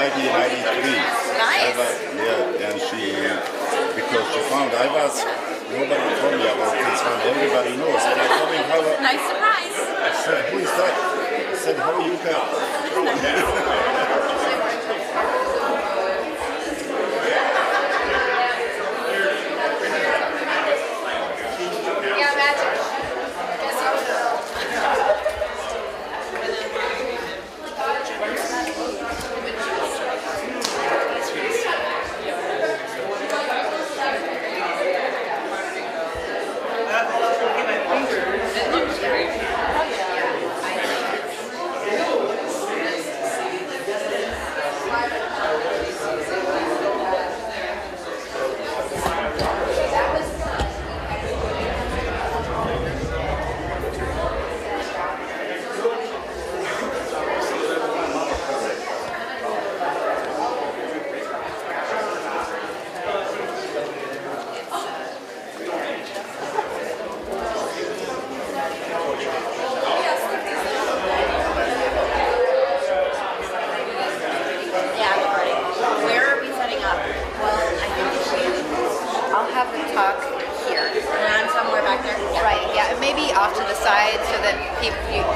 1993. Nice. Yeah, and because she found nobody told me about this one, everybody knows. And I told him Nice surprise. I said, who is that? I said, how you can?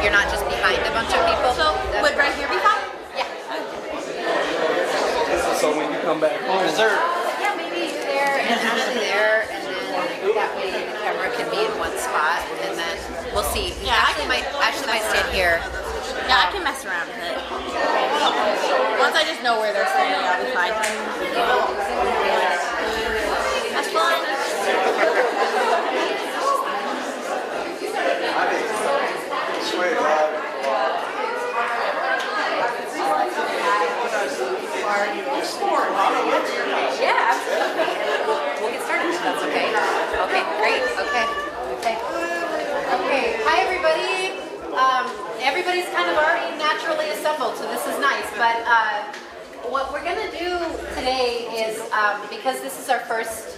You're not just behind a bunch of people. So would right here be fine? Yeah. So when you come back home, yeah, maybe there and actually there, and then that way the camera can be in one spot, and then we'll see. Yeah, actually might stand here. Yeah, I can mess around with it. Once I just know where they're standing, I'll be fine. That's fine. Yeah, absolutely. We'll get started if that's okay. Okay, great. Okay. Hi, everybody. Everybody's kind of already naturally assembled, so this is nice. But what we're going to do today is, because this is our first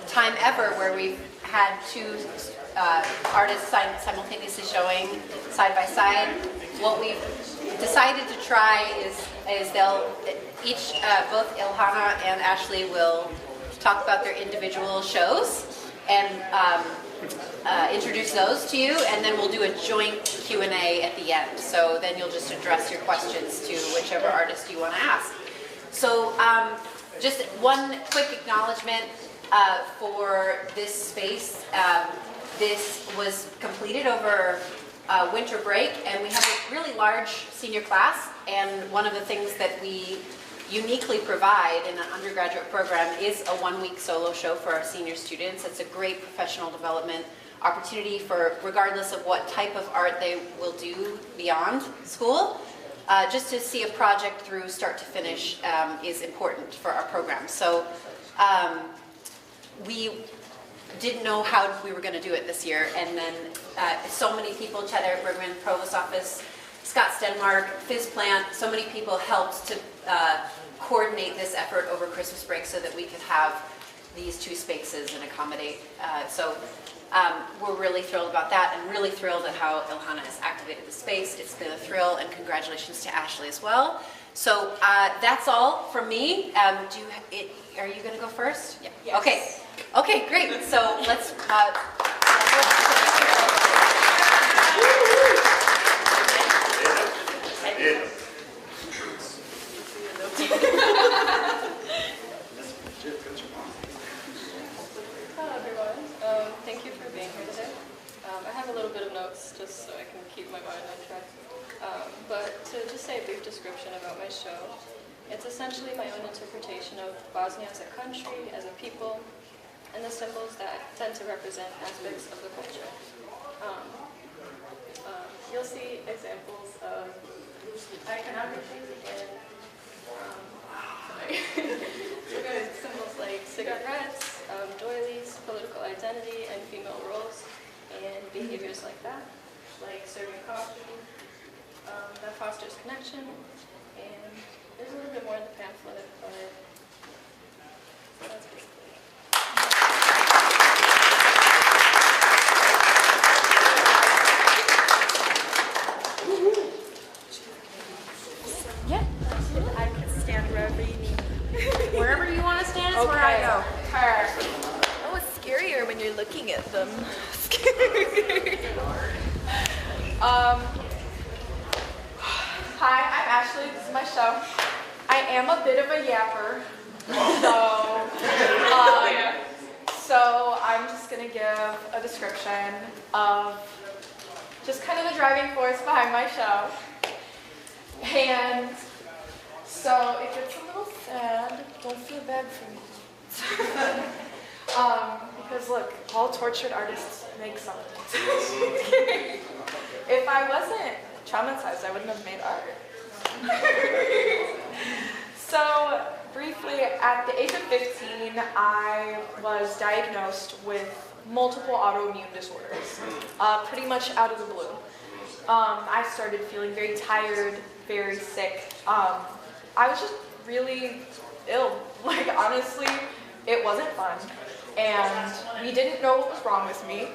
time ever where we've had two artists simultaneously showing side by side, what we've decided to try is both Ilhana and Ashley will talk about their individual shows and introduce those to you, and then we'll do a joint Q&A at the end. So then you'll just address your questions to whichever artist you want to ask. So just one quick acknowledgement for this space. This was completed over winter break, and we have a really large senior class, and one of the things that we uniquely provide in an undergraduate program is a one-week solo show for our senior students. It's a great professional development opportunity for, regardless of what type of art they will do beyond school. Just to see a project through start to finish is important for our program. So we didn't know how we were going to do it this year, and then so many people, Chad Eric Bergman, Provost Office, Scott Stenmark, Fizz Plant, so many people helped to coordinate this effort over Christmas break so that we could have these two spaces and accommodate. So we're really thrilled about that, and really thrilled at how Ilhana has activated the space. It's been a thrill, and congratulations to Ashley as well. So that's all from me. Are you going to go first? Yeah. Yes. Okay. Okay, great. So let's. Hello everyone. Thank you for being here today. I have a little bit of notes just so I can keep my mind on track. But to just say a brief description about my show, it's essentially my own interpretation of Bosnia as a country, as a people, and the symbols that tend to represent aspects of the culture. You'll see examples of iconography and symbols like cigarettes, doilies, political identity, and female roles, and behaviors like that, like serving coffee, that fosters connection, and there's a little bit more in the pamphlet, but that's basically it. Yeah. I can stand right do you need? Wherever you want to stand is where I go. Oh, it's scarier when you're looking at them. Hi, I'm Ashley. This is my show. I am a bit of a yapper, so I'm just gonna give a description of just kind of the driving force behind my show. And so if it's a little sad, don't feel bad for me. Because look, all tortured artists make something. If I wasn't traumatized, I wouldn't have made art. So briefly, at the age of 15, I was diagnosed with multiple autoimmune disorders, pretty much out of the blue. I started feeling very tired, very sick. I was just really ill. Like, honestly, it wasn't fun. And we didn't know what was wrong with me.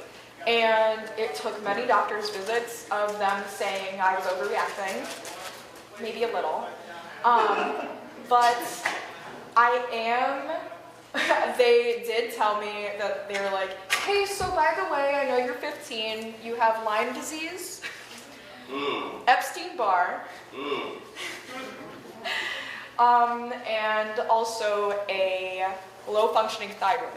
And it took many doctor's visits of them saying I was overreacting, maybe a little. But I am, they did tell me that they were like, hey, so by the way, I know you're 15, you have Lyme disease, Epstein-Barr, and also a low-functioning thyroid.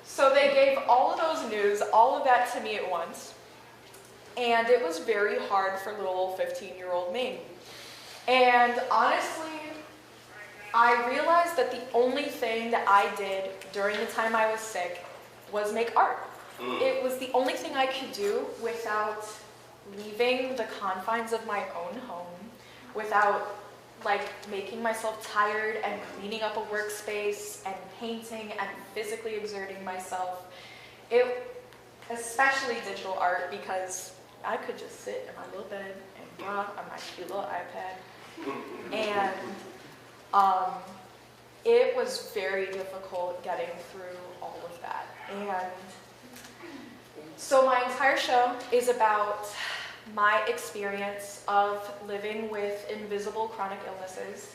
So they gave all of those news, all of that to me at once, and it was very hard for little 15-year-old me. And honestly, I realized that the only thing that I did during the time I was sick was make art. It was the only thing I could do without leaving the confines of my own home, without like making myself tired and cleaning up a workspace and painting and physically exerting myself. Especially digital art, because I could just sit in my little bed and draw on my cute little iPad. And it was very difficult getting through all of that. And so my entire show is about my experience of living with invisible chronic illnesses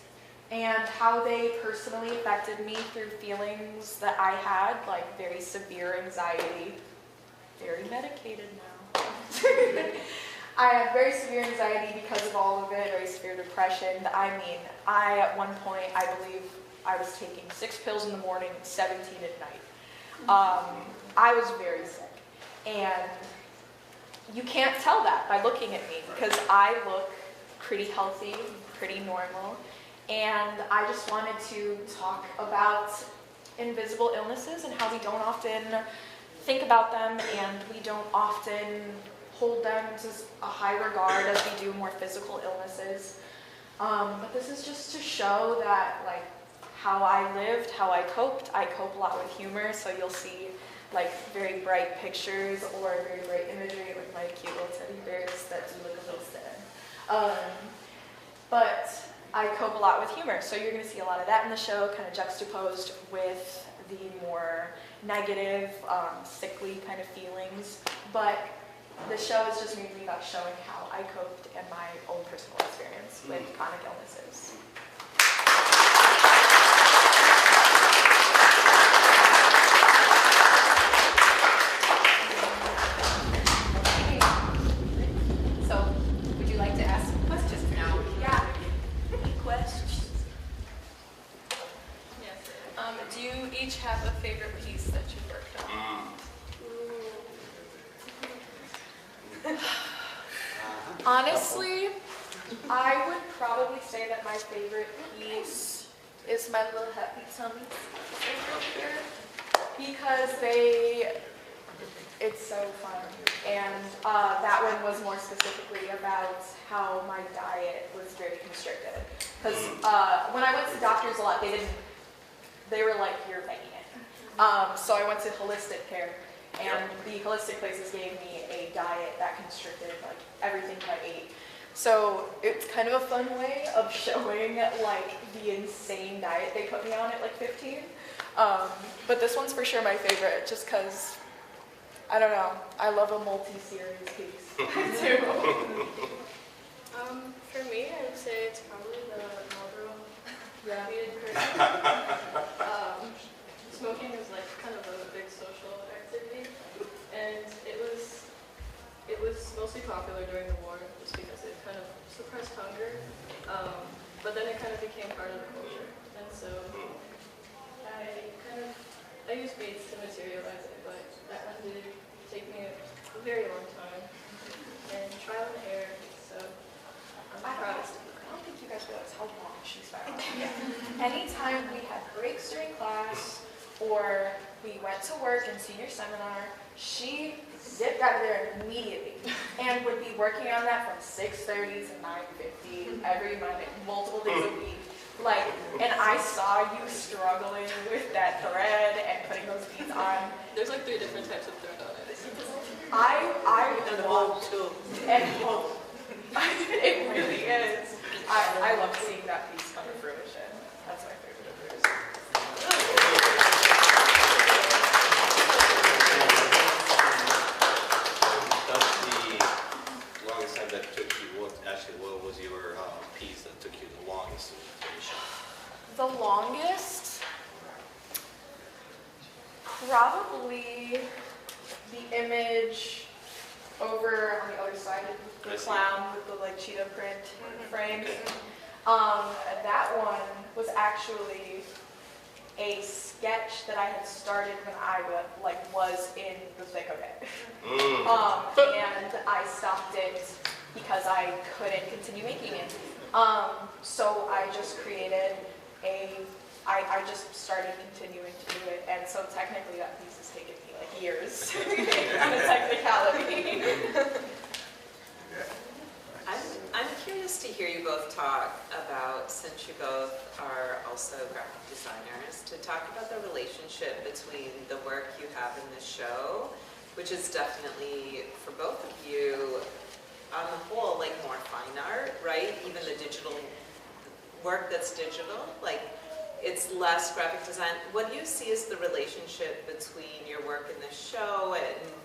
and how they personally affected me through feelings that I had, like very severe anxiety, very medicated now. I had very severe anxiety because of all of it, very severe depression. I mean, at one point, I believe I was taking 6 pills in the morning and 17 at night. I was very sick. And you can't tell that by looking at me, because I look pretty healthy, pretty normal. And I just wanted to talk about invisible illnesses and how we don't often think about them, and we don't often hold them to a high regard as we do more physical illnesses. But this is just to show that, like, how I lived, how I coped. I cope a lot with humor, so you'll see like very bright pictures or very bright imagery with my cute little teddy bears that do look a little sad. But I cope a lot with humor, so you're going to see a lot of that in the show, kind of juxtaposed with the more negative, sickly kind of feelings. But the show is just mainly about showing how I coped and my own personal experience with chronic illnesses. Have a favorite piece that you've worked on? Honestly, I would probably say that my favorite piece is my little happy tummies here, because it's so fun. And that one was more specifically about how my diet was very constricted. Because when I went to doctors a lot, they were like, you're faking it. So I went to holistic care, and the holistic places gave me a diet that constricted like everything I ate. So it's kind of a fun way of showing like the insane diet they put me on at like 15. But this one's for sure my favorite, just because, I don't know, I love a multi-series piece too. For me, I would say it's probably the Marlboro Yeah. beaded curtain. Smoking was like kind of a big social activity, and it was mostly popular during the war just because it kind of suppressed hunger. But then it kind of became part of the culture, and so I used beads to materialize it, but that one did take me a very long time and trial and error. So I'm proudest of I don't think you guys realize how long she's found. Anytime we had breaks during class or we went to work in senior seminar, she zipped out of there immediately and would be working on that from 6:30 to 9:50 every Monday, multiple days a week. Like, and I saw you struggling with that thread and putting those beads on. There's like 3 different types of thread on it. I And love hope too. and hope. It really is. I love seeing that piece come to fruition. That's my favorite of hers. That's the longest time that took you. What was your piece that took you the longest to finish? The longest, probably the image over on the other side of the I see. clown with the like cheetah print frames. Okay. That one was actually a sketch that I had started when I was in the thick of it. And I stopped it because I couldn't continue making it. So I just created I just started continuing to do it, and so technically that piece has taken me like years on a technicality. I'm curious to hear you both talk about, since you both are also graphic designers, to talk about the relationship between the work you have in the show, which is definitely, for both of you, on the whole, like more fine art, right? Even the digital work that's digital, like it's less graphic design. What do you see as the relationship between your work in the show and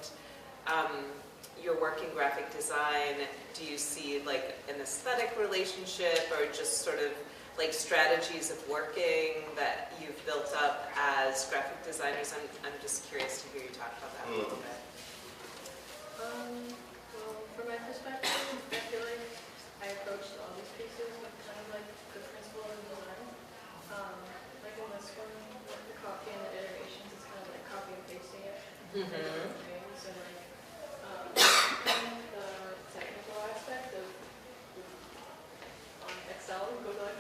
your work in graphic design? Do you see like an aesthetic relationship or just sort of like strategies of working that you've built up as graphic designers? I'm just curious to hear you talk about that a little bit. Well, from my perspective, I feel like I approached all these pieces with kind of like the principle of design. Like in this one, with the copy and the iterations, it's kind of like copy and pasting it. In different things, and like the technical aspect of on Excel, go to like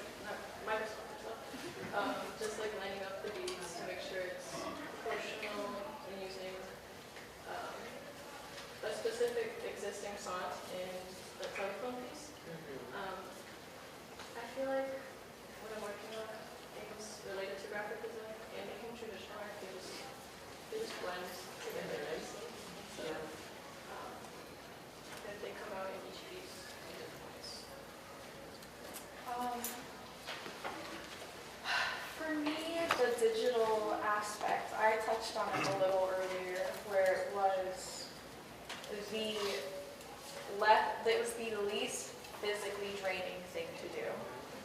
Microsoft Excel, just like lining up the beads to make sure it's proportional and using a specific existing font in the telephone piece. I feel like when I'm working on things related to graphic design and making traditional art, they just blend together nicely. So that they come out in each piece in different ways. For me, the digital aspect, I touched on it a little earlier, where it was the least physically draining thing to do,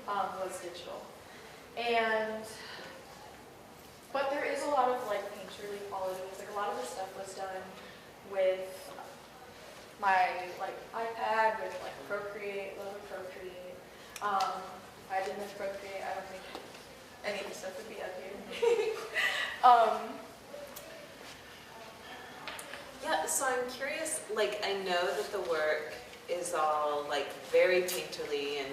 was digital. But there is a lot of like painterly qualities. Like a lot of the stuff was done with my like iPad, with like Procreate, love of Procreate. If I didn't have Procreate, I don't think any of the stuff would be up here. Yeah, so I'm curious, like I know that the work is all like very painterly and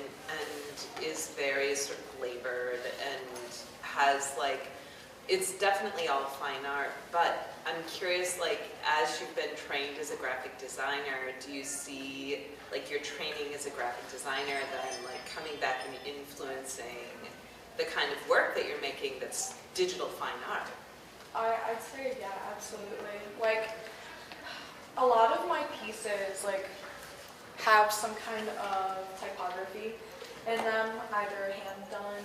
is very sort of labored and has like, it's definitely all fine art, but I'm curious, like as you've been trained as a graphic designer, do you see like your training as a graphic designer then like coming back and influencing the kind of work that you're making that's digital fine art? I'd say, yeah, absolutely. Like, a lot of my pieces, like, have some kind of typography in them, either hand-done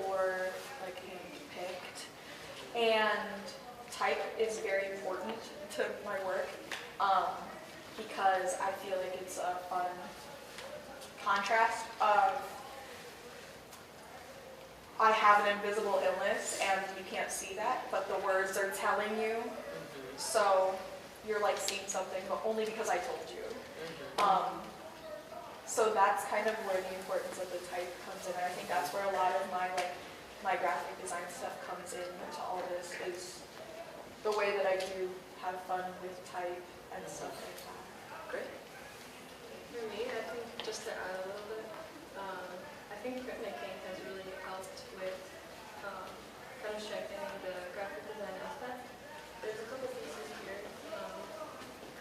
or, like, hand-picked. And type is very important to my work because I feel like it's a fun contrast of I have an invisible illness and you can't see that, but the words are telling you. So you're like seeing something, but only because I told you. So that's kind of where the importance of the type comes in. And I think that's where a lot of my graphic design stuff comes in to all this, is the way that I do have fun with type and stuff like that. Great. For me, I think just to add a little bit, I think printmaking has really helped with kind of strengthening the graphic design aspect. There's a couple pieces here,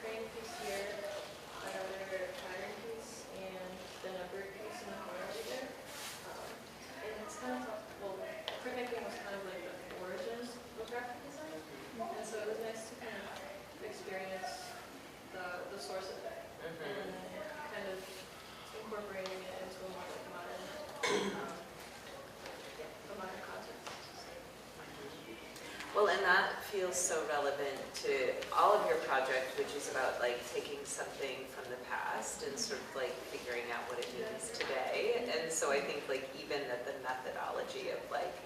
crane piece here, another pattern piece, and then a bird piece in the corner over there. And it's kind of, well, printmaking was kind of like the origins of graphic design, and so it was nice to kind of experience the source of that, and then kind of incorporating it into a more like modern, a modern context. Well, and that feels so relevant to all of your project, which is about like taking something from the past and sort of like figuring out what it means today. And so I think like even the methodology of like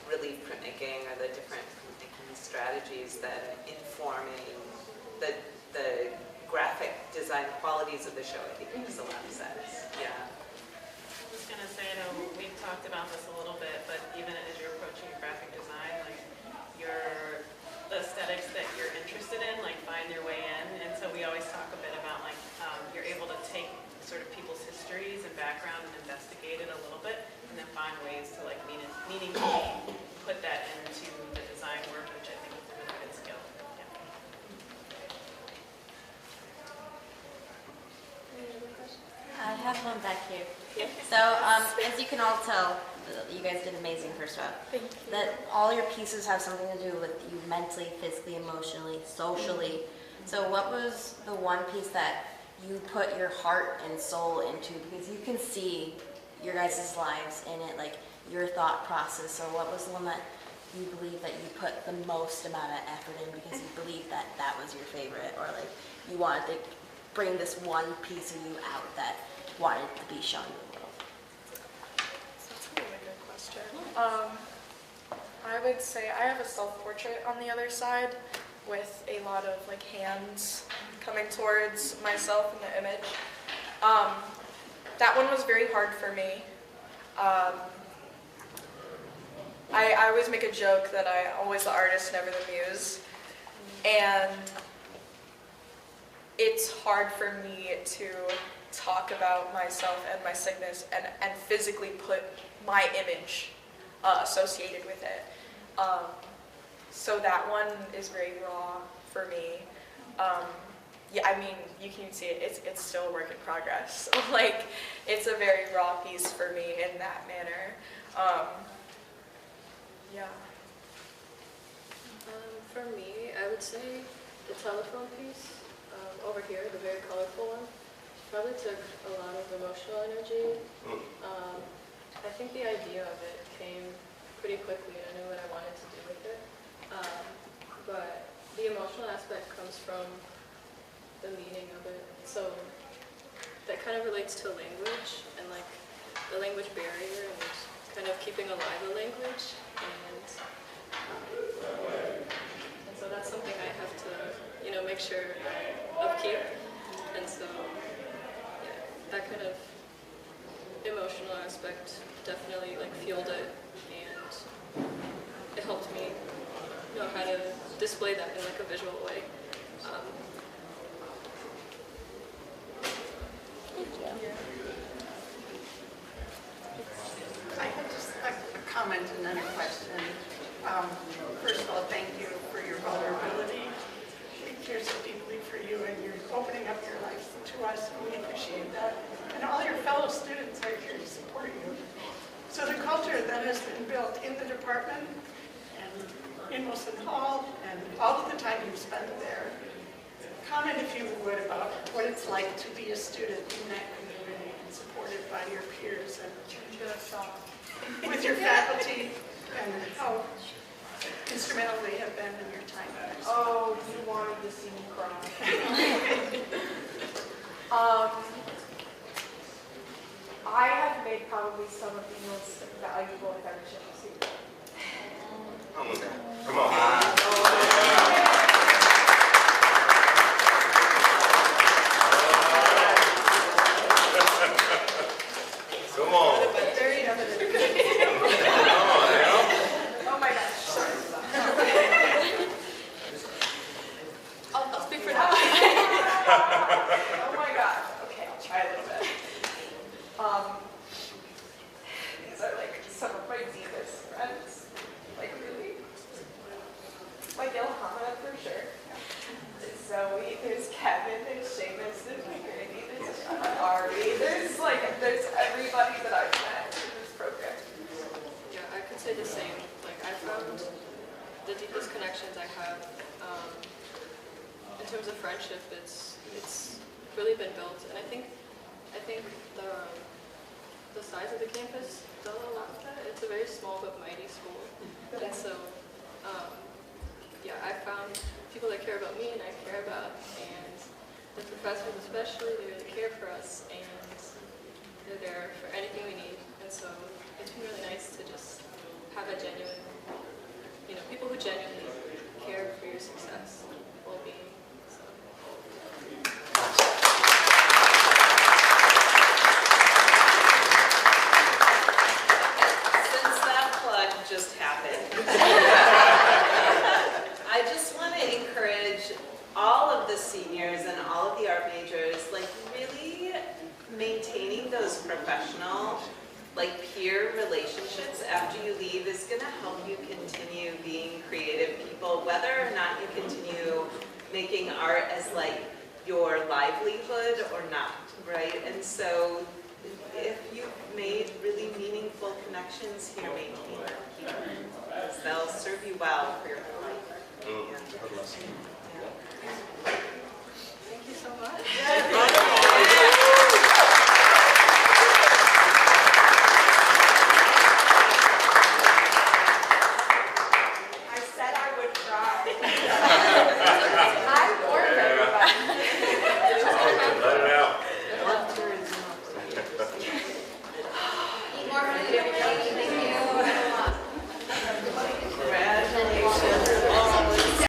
relief printmaking or the different printmaking strategies then informing the graphic design qualities of the show, I think makes a lot of sense. Yeah. I was going to say, I know we've talked about this a little bit, but even as you're approaching graphic design, like the aesthetics that you're interested in, like find your way in. And so we always talk a bit about like you're able to take sort of people's histories and background and investigate it a little bit, and then find ways to like meaningfully put that into the design work, which I think is a really good skill. I have one back here. So, as you can all tell, you guys did amazing, first off. Thank you. That all your pieces have something to do with you mentally, physically, emotionally, socially. So what was the one piece that you put your heart and soul into? Because you can see your guys' lives in it, like your thought process. So what was the one that you believe that you put the most amount of effort in because you believe that that was your favorite, or like you wanted to bring this one piece of you out that wanted to be shown to the world? That's a really good question. I would say I have a self-portrait on the other side with a lot of like hands coming towards myself in the image. That one was very hard for me. I always make a joke that I'm always the artist, never the muse. And it's hard for me to talk about myself and my sickness and physically put my image associated with it. So that one is very raw for me. Yeah, I mean, you can see it, it's still a work in progress. Like, it's a very raw piece for me in that manner. Yeah. For me, I would say the telephone piece over here, the very colorful one, probably took a lot of emotional energy. I think the idea of it came pretty quickly, and I knew what I wanted to do with it. But the emotional aspect comes from the meaning of it. So that kind of relates to language and like the language barrier and kind of keeping alive a language. And so that's something I have to, make sure I upkeep. And so, yeah, that kind of emotional aspect definitely like fueled it, and it helped me know how to display that in like a visual way. I have just a comment and then a question. First of all, thank you for your vulnerability. We care so deeply for you, and you're opening up your life to us, and we appreciate that. And all your fellow students are here to support you. So the culture that has been built in the department and in Wilson Hall and all of the time you've spent there, comment if you would about what it's like to be a student in that community and supported by your peers and with your faculty, and how instrumental they have been in your time. Oh, you wanted to see me cry. I have made probably some of the most valuable friendships here. Come on. Come on. Very evident. Oh my gosh. I'll speak for now. Oh my god. Okay, I'll try a little bit. These are like some of my deepest friends. Like really. Like Ilhana for sure. There's Zoe, there's Kevin, there's Seamus, there's McGrady, there's Ari, there's everybody that I've met in this program. Yeah, I could say the same. Like, I found the deepest connections I have in terms of friendship. It's really been built, and I think the size of the campus does a lot of that. It's a very small but mighty school, and so yeah, I found people that care about me and I care about, and the professors especially, they really care for us, and they're there for anything we need. And so it's been really nice to just have a genuine, people who genuinely care for your success, well-being. So. Since that plug just happened, I just want to encourage all of the seniors and all of the art majors, like really maintaining those professional, like peer relationships after you leave is going to help you continue being creative people, whether or not you continue making art as like your livelihood or not, right? And so if you've made really meaningful connections here, maintain them, keep them, because they'll serve you well for your whole life. Thank you so much. Yeah.